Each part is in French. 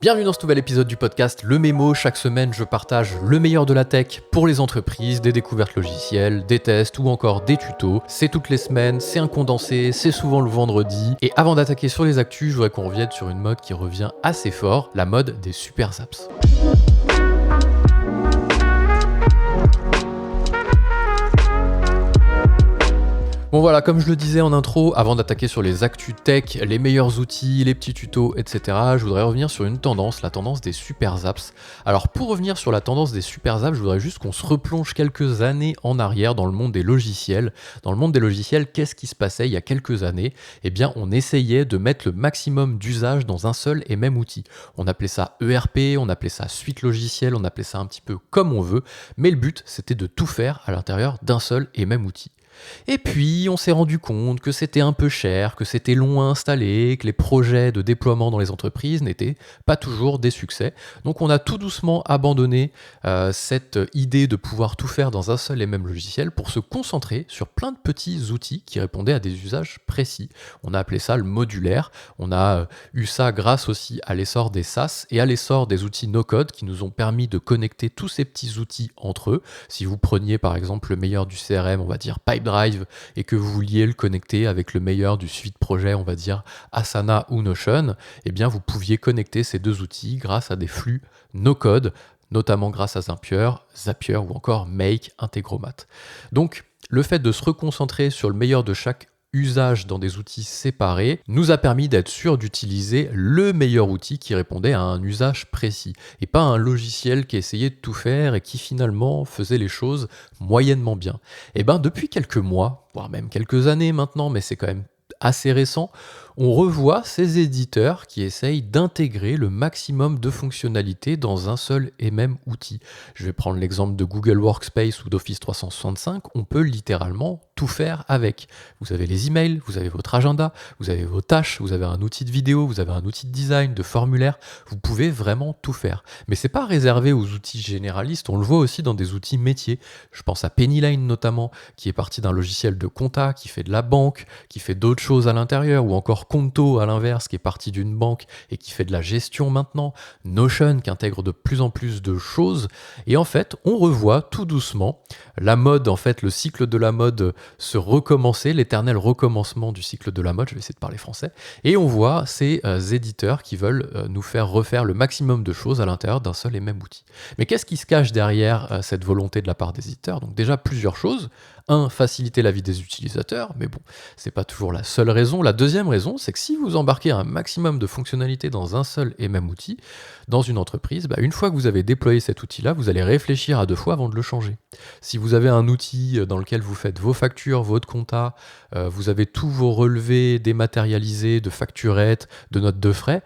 Bienvenue dans ce nouvel épisode du podcast Le Mémo. Chaque semaine, je partage le meilleur de la tech pour les entreprises, des découvertes logicielles, des tests ou encore des tutos. C'est toutes les semaines, c'est un condensé, c'est souvent le vendredi. Et avant d'attaquer sur les actus, je voudrais qu'on revienne sur une mode qui revient assez fort, la mode des super apps. Bon voilà, comme je le disais en intro, avant d'attaquer sur les actus tech, les meilleurs outils, les petits tutos, etc., je voudrais revenir sur une tendance, la tendance des super apps. Alors pour revenir sur la tendance des super apps, je voudrais juste qu'on se replonge quelques années en arrière dans le monde des logiciels. Dans le monde des logiciels, qu'est-ce qui se passait il y a quelques années ? Eh bien, on essayait de mettre le maximum d'usage dans un seul et même outil. On appelait ça ERP, on appelait ça suite logicielle, on appelait ça un petit peu comme on veut, mais le but, c'était de tout faire à l'intérieur d'un seul et même outil. Et puis, on s'est rendu compte que c'était un peu cher, que c'était long à installer, que les projets de déploiement dans les entreprises n'étaient pas toujours des succès. Donc on a tout doucement abandonné cette idée de pouvoir tout faire dans un seul et même logiciel pour se concentrer sur plein de petits outils qui répondaient à des usages précis. On a appelé ça le modulaire. On a eu ça grâce aussi à l'essor des SaaS et à l'essor des outils no-code qui nous ont permis de connecter tous ces petits outils entre eux. Si vous preniez par exemple le meilleur du CRM, on va dire Pipedrive, et que vous vouliez le connecter avec le meilleur du suite projet, on va dire Asana ou Notion, eh bien vous pouviez connecter ces deux outils grâce à des flux no-code, notamment grâce à Zapier ou encore Make, Integromat. Donc le fait de se reconcentrer sur le meilleur de chaque usage dans des outils séparés nous a permis d'être sûr d'utiliser le meilleur outil qui répondait à un usage précis et pas un logiciel qui essayait de tout faire et qui finalement faisait les choses moyennement bien. Et ben depuis quelques mois, voire même quelques années maintenant, mais c'est quand même assez récent, on revoit ces éditeurs qui essayent d'intégrer le maximum de fonctionnalités dans un seul et même outil. Je vais prendre l'exemple de Google Workspace ou d'Office 365, on peut littéralement tout faire avec. Vous avez les emails, vous avez votre agenda, vous avez vos tâches, vous avez un outil de vidéo, vous avez un outil de design, de formulaire, vous pouvez vraiment tout faire. Mais c'est pas réservé aux outils généralistes, on le voit aussi dans des outils métiers. Je pense à Pennyline notamment, qui est parti d'un logiciel de compta, qui fait de la banque, qui fait d'autres choses à l'intérieur, ou encore Conto à l'inverse, qui est parti d'une banque et qui fait de la gestion maintenant, Notion qui intègre de plus en plus de choses, et en fait on revoit tout doucement la mode, en fait le cycle de la mode se recommencer, l'éternel recommencement du cycle de la mode, je vais essayer de parler français, et on voit ces éditeurs qui veulent nous faire refaire le maximum de choses à l'intérieur d'un seul et même outil. Mais qu'est-ce qui se cache derrière cette volonté de la part des éditeurs ? Donc déjà plusieurs choses. Faciliter la vie des utilisateurs, mais bon, c'est pas toujours la seule raison. La deuxième raison, c'est que si vous embarquez un maximum de fonctionnalités dans un seul et même outil, dans une entreprise, une fois que vous avez déployé cet outil-là, vous allez réfléchir à deux fois avant de le changer. Si vous avez un outil dans lequel vous faites vos factures, votre compta, vous avez tous vos relevés dématérialisés de facturettes, de notes de frais,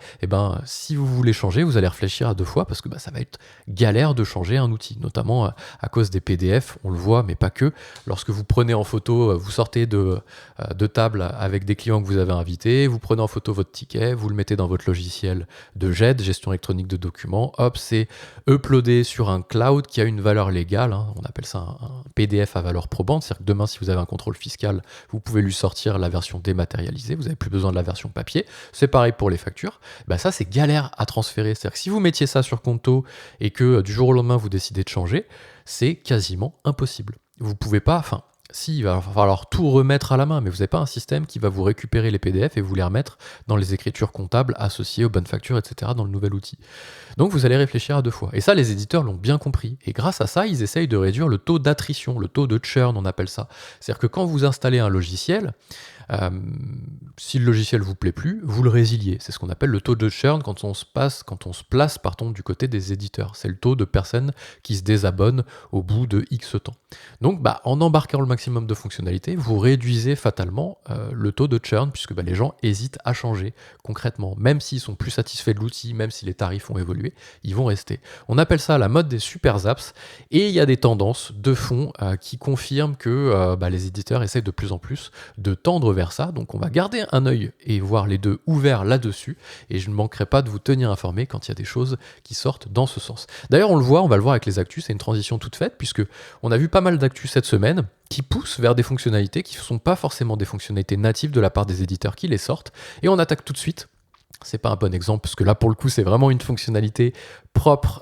si vous voulez changer, vous allez réfléchir à deux fois parce que ça va être galère de changer un outil, notamment à cause des PDF, on le voit, mais pas que. Lorsque vous prenez en photo, vous sortez de table avec des clients que vous avez invités, vous prenez en photo votre ticket, vous le mettez dans votre logiciel de GED, gestion électronique de documents, hop, c'est uploadé sur un cloud qui a une valeur légale, on appelle ça un PDF à valeur probante, c'est-à-dire que demain, si vous avez un contrôle fiscal, vous pouvez lui sortir la version dématérialisée, vous n'avez plus besoin de la version papier, c'est pareil pour les factures, ça c'est galère à transférer, c'est-à-dire que si vous mettiez ça sur Conto et que du jour au lendemain vous décidez de changer, c'est quasiment impossible. Vous pouvez pas, si, il va falloir tout remettre à la main, mais vous n'avez pas un système qui va vous récupérer les PDF et vous les remettre dans les écritures comptables associées aux bonnes factures, etc. dans le nouvel outil. Donc vous allez réfléchir à deux fois. Et ça, les éditeurs l'ont bien compris. Et grâce à ça, ils essayent de réduire le taux d'attrition, le taux de churn, on appelle ça. C'est-à-dire que quand vous installez un logiciel, si le logiciel vous plaît plus, vous le résiliez. C'est ce qu'on appelle le taux de churn quand on se place du côté des éditeurs. C'est le taux de personnes qui se désabonnent au bout de X temps. Donc en embarquant le maximum de fonctionnalités, vous réduisez fatalement le taux de churn puisque les gens hésitent à changer concrètement. Même s'ils sont plus satisfaits de l'outil, même si les tarifs ont évolué, ils vont rester. On appelle ça la mode des super apps et il y a des tendances de fond qui confirment que les éditeurs essaient de plus en plus de tendre vers ça, donc on va garder un œil et voir les deux ouverts là-dessus, et je ne manquerai pas de vous tenir informé quand il y a des choses qui sortent dans ce sens. D'ailleurs on va le voir avec les actus, c'est une transition toute faite, puisque on a vu pas mal d'actus cette semaine, qui poussent vers des fonctionnalités qui ne sont pas forcément des fonctionnalités natives de la part des éditeurs qui les sortent, et on attaque tout de suite C'est pas un bon exemple parce que là pour le coup c'est vraiment une fonctionnalité propre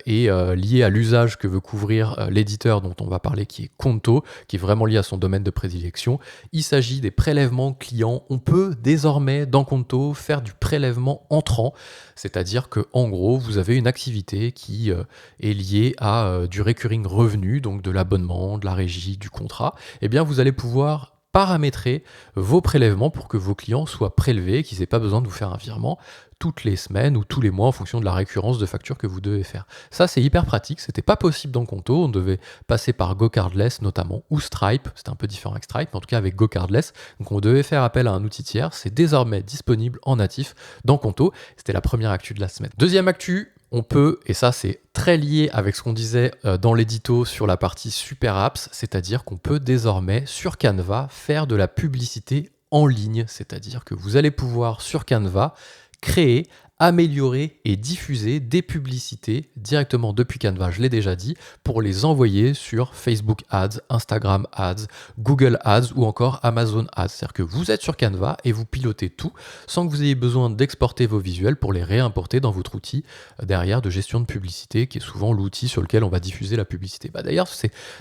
et liée à l'usage que veut couvrir l'éditeur dont on va parler qui est Conto, qui est vraiment lié à son domaine de prédilection. Il s'agit des prélèvements clients. On peut désormais dans Conto faire du prélèvement entrant, c'est-à-dire que en gros vous avez une activité qui est liée à du recurring revenu, donc de l'abonnement, de la régie, du contrat. Eh bien vous allez pouvoir paramétrer vos prélèvements pour que vos clients soient prélevés, qu'ils n'aient pas besoin de vous faire un virement toutes les semaines ou tous les mois en fonction de la récurrence de factures que vous devez faire. Ça, c'est hyper pratique. C'était pas possible dans Conto. On devait passer par GoCardless notamment ou Stripe. C'était un peu différent avec Stripe, mais en tout cas avec GoCardless. Donc on devait faire appel à un outil tiers. C'est désormais disponible en natif dans Conto. C'était la première actu de la semaine. Deuxième actu, on peut, et ça c'est très lié avec ce qu'on disait dans l'édito sur la partie Super Apps, c'est-à-dire qu'on peut désormais sur Canva faire de la publicité en ligne, c'est-à-dire que vous allez pouvoir sur Canva créer, améliorer et diffuser des publicités directement depuis Canva, je l'ai déjà dit, pour les envoyer sur Facebook Ads, Instagram Ads, Google Ads ou encore Amazon Ads. C'est-à-dire que vous êtes sur Canva et vous pilotez tout sans que vous ayez besoin d'exporter vos visuels pour les réimporter dans votre outil derrière de gestion de publicité, qui est souvent l'outil sur lequel on va diffuser la publicité. D'ailleurs,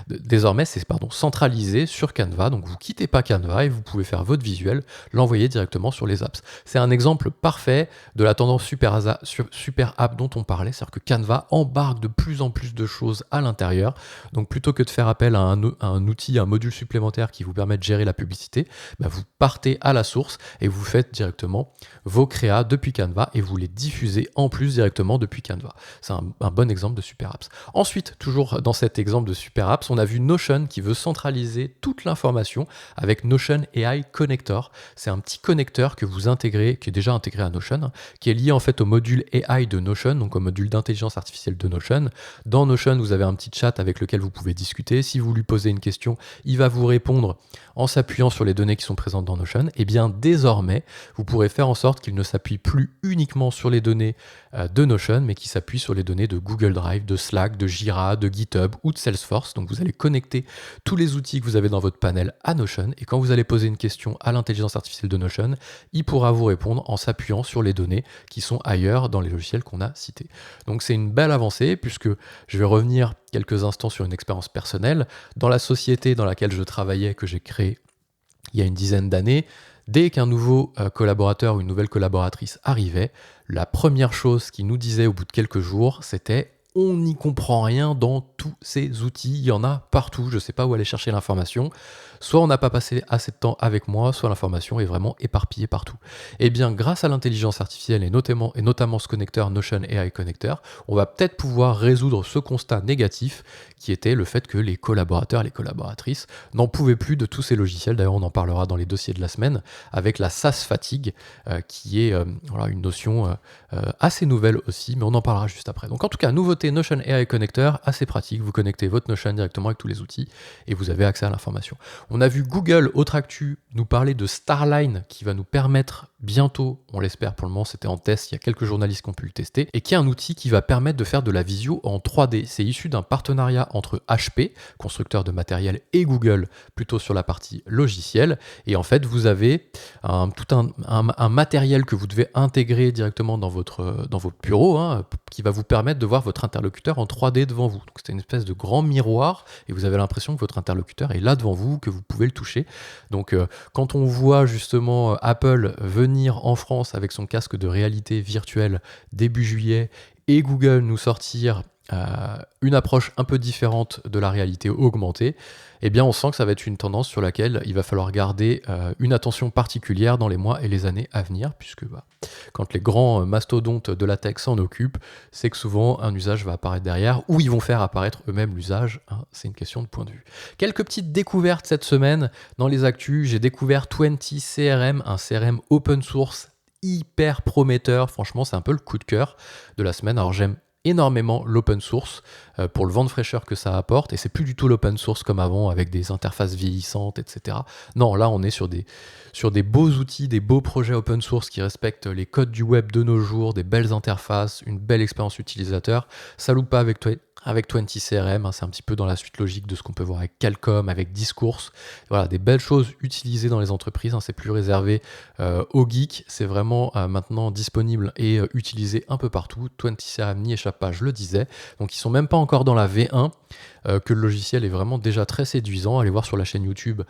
désormais, c'est centralisé sur Canva, donc vous quittez pas Canva et vous pouvez faire votre visuel, l'envoyer directement sur les apps. C'est un exemple parfait de la tendance super app dont on parlait, c'est-à-dire que Canva embarque de plus en plus de choses à l'intérieur. Donc plutôt que de faire appel à un outil, un module supplémentaire qui vous permet de gérer la publicité, vous partez à la source et vous faites directement vos créas depuis Canva et vous les diffusez en plus directement depuis Canva. C'est un bon exemple de super apps. Ensuite, toujours dans cet exemple de super apps, on a vu Notion qui veut centraliser toute l'information avec Notion AI Connector. C'est un petit connecteur que vous intégrez, qui est déjà intégré à Notion, qui est lié en fait au module AI de Notion, donc au module d'intelligence artificielle de Notion. Dans Notion, vous avez un petit chat avec lequel vous pouvez discuter. Si vous lui posez une question, il va vous répondre en s'appuyant sur les données qui sont présentes dans Notion. Et bien désormais, vous pourrez faire en sorte qu'il ne s'appuie plus uniquement sur les données de Notion, mais qu'il s'appuie sur les données de Google Drive, de Slack, de Jira, de GitHub ou de Salesforce. Donc vous allez connecter tous les outils que vous avez dans votre panel à Notion, et quand vous allez poser une question à l'intelligence artificielle de Notion, il pourra vous répondre en s'appuyant sur les données qui sont ailleurs dans les logiciels qu'on a cités. Donc c'est une belle avancée, puisque je vais revenir quelques instants sur une expérience personnelle. Dans la société dans laquelle je travaillais, que j'ai créée il y a une dizaine d'années, dès qu'un nouveau collaborateur ou une nouvelle collaboratrice arrivait, la première chose qu'il nous disait au bout de quelques jours, c'était « on n'y comprend rien dans tous ces outils, il y en a partout, je ne sais pas où aller chercher l'information ». Soit on n'a pas passé assez de temps avec moi, soit l'information est vraiment éparpillée partout. Et bien grâce à l'intelligence artificielle et notamment ce connecteur Notion AI Connector, on va peut-être pouvoir résoudre ce constat négatif qui était le fait que les collaborateurs et les collaboratrices n'en pouvaient plus de tous ces logiciels. D'ailleurs, on en parlera dans les dossiers de la semaine avec la SaaS fatigue, qui est une notion assez nouvelle aussi, mais on en parlera juste après. Donc en tout cas, nouveauté Notion AI Connector, assez pratique. Vous connectez votre Notion directement avec tous les outils et vous avez accès à l'information. On a vu Google, autre actu, nous parler de Starline qui va nous permettre bientôt, on l'espère pour le moment, c'était en test, il y a quelques journalistes qui ont pu le tester, et qui est un outil qui va permettre de faire de la visio en 3D. C'est issu d'un partenariat entre HP, constructeur de matériel, et Google, plutôt sur la partie logicielle. Et en fait, vous avez tout un matériel que vous devez intégrer directement dans votre bureau, qui va vous permettre de voir votre interlocuteur en 3D devant vous. Donc c'est une espèce de grand miroir, et vous avez l'impression que votre interlocuteur est là devant vous, que vous pouvez le toucher. Donc quand on voit justement Apple venir en France avec son casque de réalité virtuelle début juillet et Google nous sortir une approche un peu différente de la réalité augmentée, eh bien on sent que ça va être une tendance sur laquelle il va falloir garder une attention particulière dans les mois et les années à venir, puisque quand les grands mastodontes de la tech s'en occupent, c'est que souvent un usage va apparaître derrière, ou ils vont faire apparaître eux-mêmes l'usage, c'est une question de point de vue. Quelques petites découvertes cette semaine dans les actus. J'ai découvert 20 CRM, un CRM open source hyper prometteur. Franchement, c'est un peu le coup de cœur de la semaine. Alors j'aime énormément l'open source pour le vent de fraîcheur que ça apporte, et c'est plus du tout l'open source comme avant avec des interfaces vieillissantes, etc. Non, là on est sur des beaux outils, des beaux projets open source qui respectent les codes du web de nos jours, des belles interfaces, une belle expérience utilisateur. Ça loupe pas avec avec 20CRM, hein, c'est un petit peu dans la suite logique de ce qu'on peut voir avec Qualcomm, avec Discourse. Voilà, des belles choses utilisées dans les entreprises, hein, c'est plus réservé aux geeks, c'est vraiment maintenant disponible et utilisé un peu partout. 20CRM n'y échappe pas, je le disais. Donc ils sont même pas encore dans la V1, que le logiciel est vraiment déjà très séduisant. Allez voir sur la chaîne YouTube,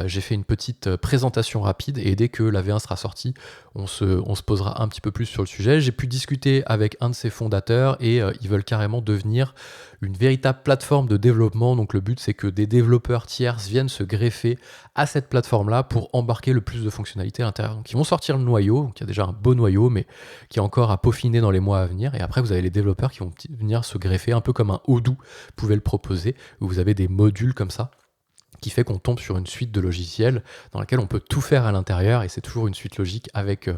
j'ai fait une petite présentation rapide et dès que la V1 sera sortie, on se posera un petit peu plus sur le sujet. J'ai pu discuter avec un de ses fondateurs et ils veulent carrément devenir une véritable plateforme de développement. Donc le but, c'est que des développeurs tierces viennent se greffer à cette plateforme-là pour embarquer le plus de fonctionnalités à l'intérieur. Donc ils vont sortir le noyau, donc il y a déjà un beau noyau, mais qui est encore à peaufiner dans les mois à venir. Et après, vous avez les développeurs qui vont venir se greffer, un peu comme un Odoo pouvait le proposer, où vous avez des modules comme ça, qui fait qu'on tombe sur une suite de logiciels dans laquelle on peut tout faire à l'intérieur, et c'est toujours une suite logique avec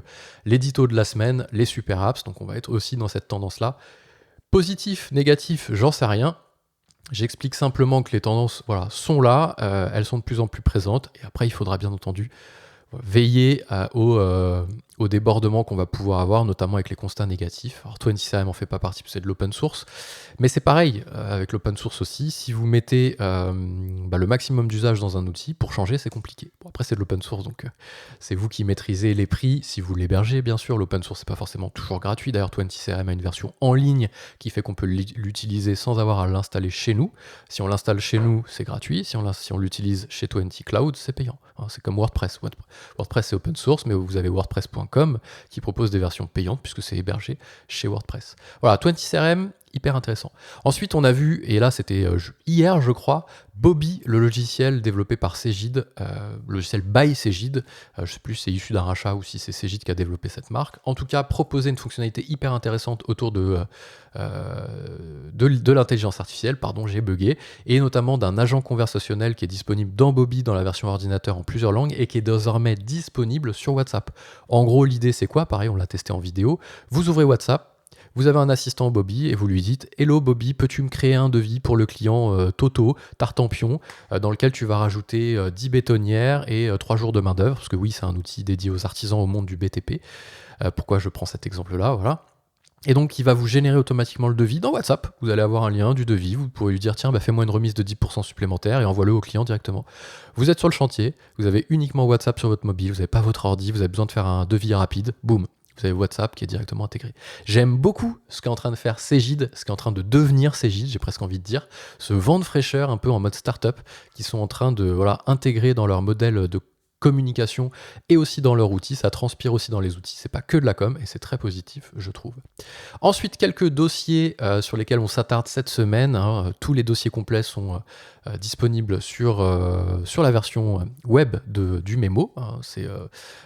l'édito de la semaine, les super apps. Donc on va être aussi dans cette tendance-là. Positif, négatif, j'en sais rien. J'explique simplement que les tendances, voilà, sont là, elles sont de plus en plus présentes, et après il faudra bien entendu veiller au débordement qu'on va pouvoir avoir, notamment avec les constats négatifs. Alors 20CRM en fait pas partie, c'est de l'open source, mais c'est pareil avec l'open source aussi. Si vous mettez le maximum d'usage dans un outil, pour changer c'est compliqué. Bon, après c'est de l'open source, donc c'est vous qui maîtrisez les prix, si vous l'hébergez bien sûr. L'open source c'est pas forcément toujours gratuit, d'ailleurs 20CRM a une version en ligne qui fait qu'on peut l'utiliser sans avoir à l'installer chez nous. Si on l'installe chez nous, c'est gratuit. Si on l'utilise chez 20 Cloud, c'est payant. Hein, c'est comme WordPress. WordPress c'est open source, mais vous avez WordPress.com qui propose des versions payantes puisque c'est hébergé chez WordPress. Voilà, 20CRM, hyper intéressant. Ensuite, on a vu, et là c'était hier je crois, Bobby, le logiciel développé par Cegid, le logiciel by Cegid, je ne sais plus si c'est issu d'un rachat ou si c'est Cegid qui a développé cette marque. En tout cas, proposer une fonctionnalité hyper intéressante autour de l'intelligence artificielle, pardon, j'ai bugué, et notamment d'un agent conversationnel qui est disponible dans Bobby dans la version ordinateur en plusieurs langues et qui est désormais disponible sur WhatsApp. En gros, l'idée c'est quoi? Pareil, on l'a testé en vidéo. Vous ouvrez WhatsApp, vous avez un assistant Bobby et vous lui dites « Hello Bobby, peux-tu me créer un devis pour le client Toto, Tartampion, dans lequel tu vas rajouter 10 bétonnières et 3 jours de main d'œuvre ?» Parce que oui, c'est un outil dédié aux artisans au monde du BTP. Pourquoi je prends cet exemple-là, voilà. Et donc, il va vous générer automatiquement le devis dans WhatsApp. Vous allez avoir un lien du devis. Vous pourrez lui dire, tiens, fais-moi une remise de 10% supplémentaire et envoie-le au client directement. Vous êtes sur le chantier, vous avez uniquement WhatsApp sur votre mobile, vous n'avez pas votre ordi, vous avez besoin de faire un devis rapide, boum. Vous avez WhatsApp qui est directement intégré. J'aime beaucoup ce qu'est en train de faire Cegid, ce qu'est en train de devenir Cegid, j'ai presque envie de dire. Ce vent de fraîcheur un peu en mode startup qui sont en train de intégrer dans leur modèle de communication et aussi dans leur outil. Ça transpire aussi dans les outils. C'est pas que de la com et c'est très positif, je trouve. Ensuite, quelques dossiers sur lesquels on s'attarde cette semaine. Hein. Tous les dossiers complets sont disponibles sur la version web du mémo. Hein. C'est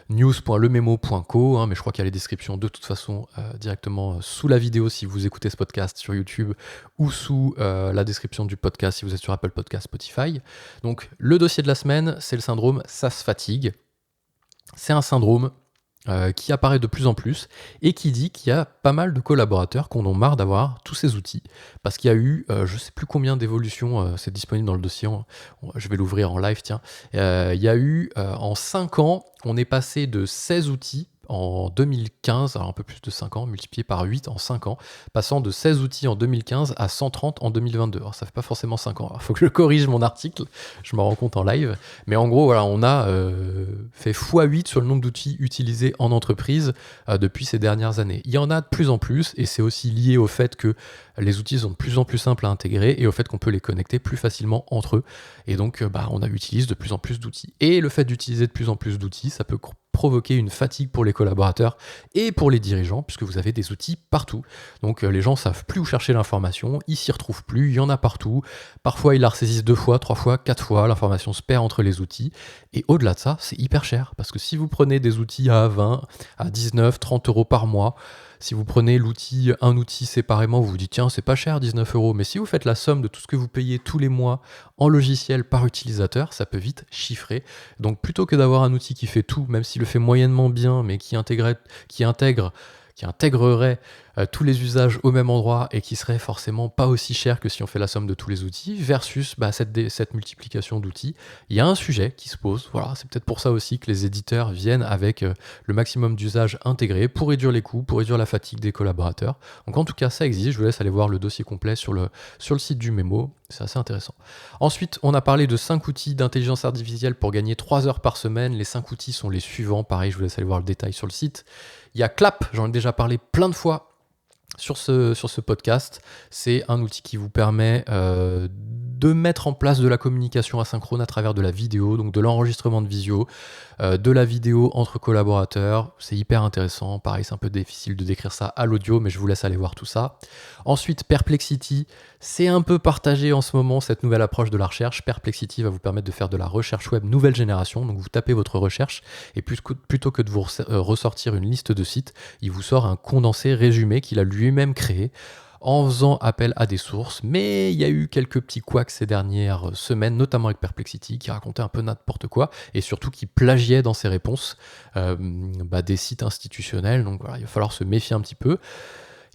news.lememo.co, hein, mais je crois qu'il y a les descriptions de toute façon directement sous la vidéo si vous écoutez ce podcast sur YouTube ou sous la description du podcast si vous êtes sur Apple Podcast, Spotify. Donc le dossier de la semaine, c'est le syndrome SaaS fatigue. C'est un syndrome qui apparaît de plus en plus et qui dit qu'il y a pas mal de collaborateurs qui en ont marre d'avoir tous ces outils parce qu'il y a eu, je ne sais plus combien d'évolutions, c'est disponible dans le dossier, je vais l'ouvrir en live, tiens. Il y a eu, en 5 ans, on est passé de 16 outils en 2015, alors un peu plus de 5 ans, multiplié par 8 en 5 ans, passant de 16 outils en 2015 à 130 en 2022. Alors ça fait pas forcément 5 ans, il faut que je corrige mon article, je m'en rends compte en live, mais en gros, voilà, on a fait x8 sur le nombre d'outils utilisés en entreprise depuis ces dernières années. Il y en a de plus en plus, et c'est aussi lié au fait que les outils sont de plus en plus simples à intégrer et au fait qu'on peut les connecter plus facilement entre eux. Et donc, on utilise de plus en plus d'outils. Et le fait d'utiliser de plus en plus d'outils, ça peut provoquer une fatigue pour les collaborateurs et pour les dirigeants, puisque vous avez des outils partout. Donc, les gens savent plus où chercher l'information, ils s'y retrouvent plus, il y en a partout. Parfois, ils la ressaisissent 2 fois, 3 fois, 4 fois, l'information se perd entre les outils. Et au-delà de ça, c'est hyper cher, parce que si vous prenez des outils à 20, à 19, 30 euros par mois, si vous prenez un outil séparément, vous vous dites tiens, c'est pas cher, 19 euros. Mais si vous faites la somme de tout ce que vous payez tous les mois en logiciel par utilisateur, ça peut vite chiffrer. Donc plutôt que d'avoir un outil qui fait tout, même s'il le fait moyennement bien, mais qui intègre qui intégrerait tous les usages au même endroit et qui serait forcément pas aussi cher que si on fait la somme de tous les outils, versus cette multiplication d'outils. Il y a un sujet qui se pose, voilà, c'est peut-être pour ça aussi que les éditeurs viennent avec le maximum d'usages intégrés pour réduire les coûts, pour réduire la fatigue des collaborateurs. Donc en tout cas, ça existe, je vous laisse aller voir le dossier complet sur le site du Mémo, c'est assez intéressant. Ensuite, on a parlé de 5 outils d'intelligence artificielle pour gagner 3 heures par semaine. Les 5 outils sont les suivants, pareil, je vous laisse aller voir le détail sur le site. Il y a Clap, j'en ai déjà parlé plein de fois sur ce podcast. C'est un outil qui vous permet de mettre en place de la communication asynchrone à travers de la vidéo, donc de l'enregistrement de visio, de la vidéo entre collaborateurs. C'est hyper intéressant. Pareil, c'est un peu difficile de décrire ça à l'audio, mais je vous laisse aller voir tout ça. Ensuite, Perplexity, c'est un peu partagé en ce moment, cette nouvelle approche de la recherche. Perplexity va vous permettre de faire de la recherche web nouvelle génération. Donc vous tapez votre recherche et plutôt que de vous ressortir une liste de sites, il vous sort un condensé résumé qu'il a lui-même créé en faisant appel à des sources. Mais il y a eu quelques petits couacs ces dernières semaines, notamment avec Perplexity, qui racontait un peu n'importe quoi et surtout qui plagiait dans ses réponses des sites institutionnels. Donc voilà, il va falloir se méfier un petit peu.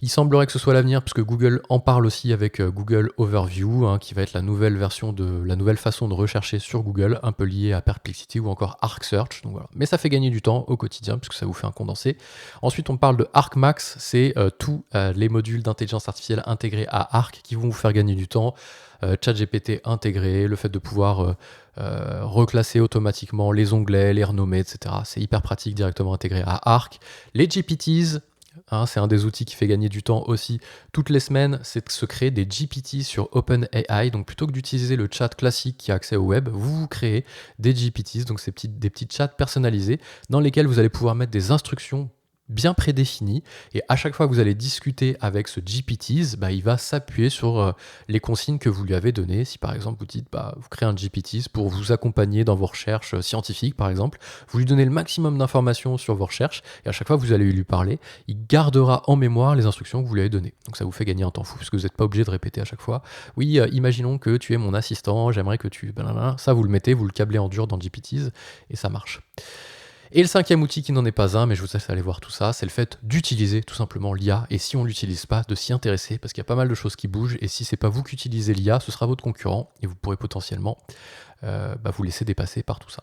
Il semblerait que ce soit l'avenir, puisque Google en parle aussi avec Google Overview, qui va être la nouvelle façon de rechercher sur Google, un peu liée à Perplexity ou encore ArcSearch. Donc voilà. Mais ça fait gagner du temps au quotidien, puisque ça vous fait un condensé. Ensuite, on parle de ArcMax, c'est tous les modules d'intelligence artificielle intégrés à Arc qui vont vous faire gagner du temps. ChatGPT intégré, le fait de pouvoir reclasser automatiquement les onglets, les renommer, etc. C'est hyper pratique, directement intégré à Arc. Les GPTs, c'est un des outils qui fait gagner du temps aussi toutes les semaines, c'est de se créer des GPT sur OpenAI. Donc plutôt que d'utiliser le chat classique qui a accès au web, vous créez des GPTs, donc des petits chats personnalisés dans lesquels vous allez pouvoir mettre des instructions bien prédéfini, et à chaque fois que vous allez discuter avec ce GPTs, il va s'appuyer sur les consignes que vous lui avez données. Si par exemple vous dites, vous créez un GPTs pour vous accompagner dans vos recherches scientifiques par exemple, vous lui donnez le maximum d'informations sur vos recherches, et à chaque fois que vous allez lui parler, il gardera en mémoire les instructions que vous lui avez données. Donc ça vous fait gagner un temps fou, parce que vous n'êtes pas obligé de répéter à chaque fois. Oui, imaginons que tu es mon assistant, j'aimerais que tu... Ça vous le mettez, vous le câblez en dur dans GPTs, et ça marche. Et le 5e outil qui n'en est pas un, mais je vous laisse aller voir tout ça, c'est le fait d'utiliser tout simplement l'IA, et si on ne l'utilise pas, de s'y intéresser, parce qu'il y a pas mal de choses qui bougent, et si c'est pas vous qui utilisez l'IA, ce sera votre concurrent, et vous pourrez potentiellement vous laisser dépasser par tout ça.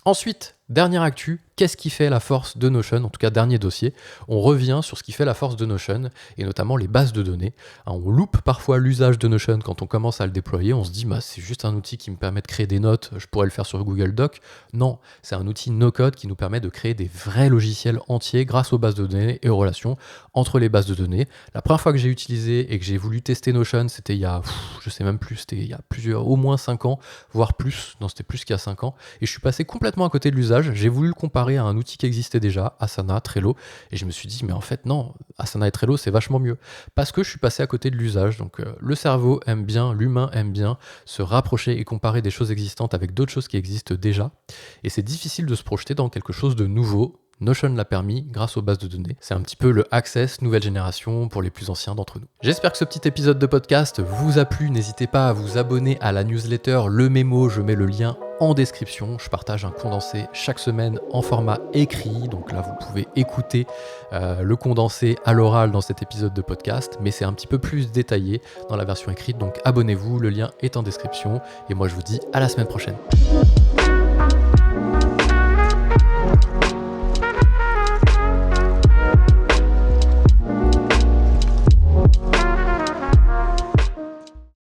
Ensuite, dernière actu, qu'est-ce qui fait la force de Notion? En tout cas, dernier dossier, on revient sur ce qui fait la force de Notion, et notamment les bases de données. On loupe parfois l'usage de Notion quand on commence à le déployer, on se dit c'est juste un outil qui me permet de créer des notes, je pourrais le faire sur Google Doc. Non, c'est un outil no-code qui nous permet de créer des vrais logiciels entiers grâce aux bases de données et aux relations entre les bases de données. La première fois que j'ai utilisé et que j'ai voulu tester Notion, c'était il y a, je sais même plus, c'était il y a au moins 5 ans, voire plus, non c'était plus qu'il y a 5 ans, et je suis passé complètement à côté de l'usage. J'ai voulu le comparer à un outil qui existait déjà, Asana, Trello, et je me suis dit mais en fait non, Asana et Trello c'est vachement mieux, parce que je suis passé à côté de l'usage. Donc le cerveau aime bien, l'humain aime bien se rapprocher et comparer des choses existantes avec d'autres choses qui existent déjà, et c'est difficile de se projeter dans quelque chose de nouveau. Notion l'a permis grâce aux bases de données. C'est un petit peu le Access nouvelle génération pour les plus anciens d'entre nous. J'espère que ce petit épisode de podcast vous a plu. N'hésitez pas à vous abonner à la newsletter Le Mémo, je mets le lien en description. Je partage un condensé chaque semaine en format écrit. Donc là, vous pouvez écouter le condensé à l'oral dans cet épisode de podcast, mais c'est un petit peu plus détaillé dans la version écrite. Donc abonnez-vous, le lien est en description. Et moi, je vous dis à la semaine prochaine.